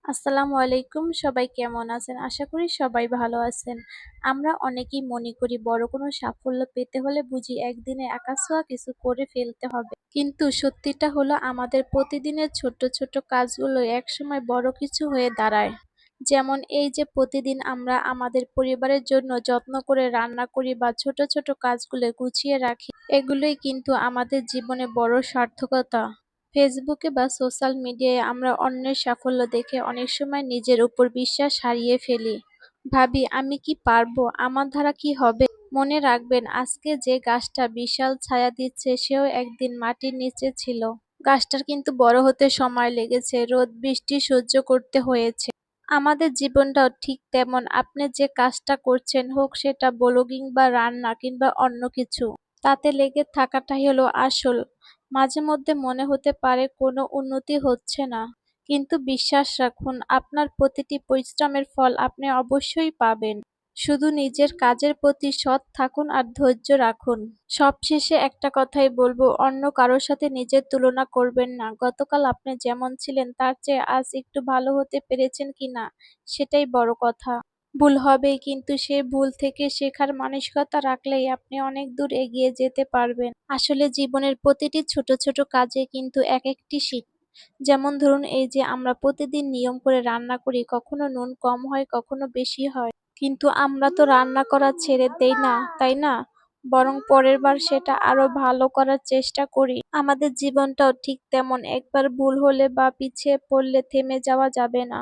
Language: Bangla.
আসসালামু আলাইকুম। সবাই কেমন আছেন? আশা করি সবাই ভালো আছেন। আমরা অনেকেই মনে করি বড় কোনো সাফল্য পেতে হলে বুঝি একদিনে আকাশছোঁয়া কিছু করে ফেলতে হবে। কিন্তু সত্যিটা হলো আমাদের প্রতিদিনের ছোট্ট ছোট্ট কাজগুলো একসময় বড় কিছু হয়ে দাঁড়ায়। যেমন এই যে প্রতিদিন আমরা আমাদের পরিবারের জন্য যত্ন করে রান্না করি বা ছোট ছোট কাজগুলো গুছিয়ে রাখি, এগুলোই কিন্তু আমাদের জীবনে বড় সার্থকতা। ফেসবুকে বা সোশ্যাল মিডিয়ায় আমরা অন্যের সাফল্য দেখে অনেক সময় নিজের উপর বিশ্বাস হারিয়ে ফেলি। ভাবি আমি কি পারবো, আমার দ্বারা কি হবে? মনে রাখবেন আজকে যে গাছটা বিশাল ছায়া দিচ্ছে সেও একদিন মাটির নিচে ছিল। গাছটার কিন্তু বড় হতে সময় লেগেছে, রোদ বৃষ্টি সহ্য করতে হয়েছে। আমাদের জীবনটাও ঠিক তেমন, আপনি যে কাজটা করছেন হোক সেটা ব্লগিং বা রান্না কিংবা অন্য কিছু, তাতে লেগে থাকাটাই হলো আসল। মাঝে মধ্যে মনে হতে পারে কোনো উন্নতি হচ্ছে না, কিন্তু বিশ্বাস রাখুন আপনার প্রতিটি পরিশ্রমের ফল আপনি অবশ্যই পাবেন। শুধু নিজের কাজের প্রতি সৎ থাকুন আর ধৈর্য রাখুন। সবশেষে একটা কথাই বলবো, অন্য কারোর সাথে নিজের তুলনা করবেন না। গতকাল আপনি যেমন ছিলেন তার চেয়ে আজ একটু ভালো হতে পেরেছেন কিনা সেটাই বড় কথা। ভুল হবেই, কিন্তু সেই ভুল থেকে শেখার মানসিকতা রাখলেই আপনি অনেক দূর এগিয়ে যেতে পারবেন। আসলে জীবনের প্রতিটি ছোট ছোট কাজে কিন্তু এক একটি শিখ। যেমন ধরুন এই যে আমরা প্রতিদিন নিয়ম করে রান্না করি, কখনো নুন কম হয় কখনো বেশি হয়, কিন্তু আমরা তো রান্না করা ছেড়ে দেই না, তাই না? বরং পরের বার সেটা আরো ভালো করার চেষ্টা করি। আমাদের জীবনটাও ঠিক তেমন, একবার ভুল হলে বা পিছিয়ে পড়লে থেমে যাওয়া যাবে না।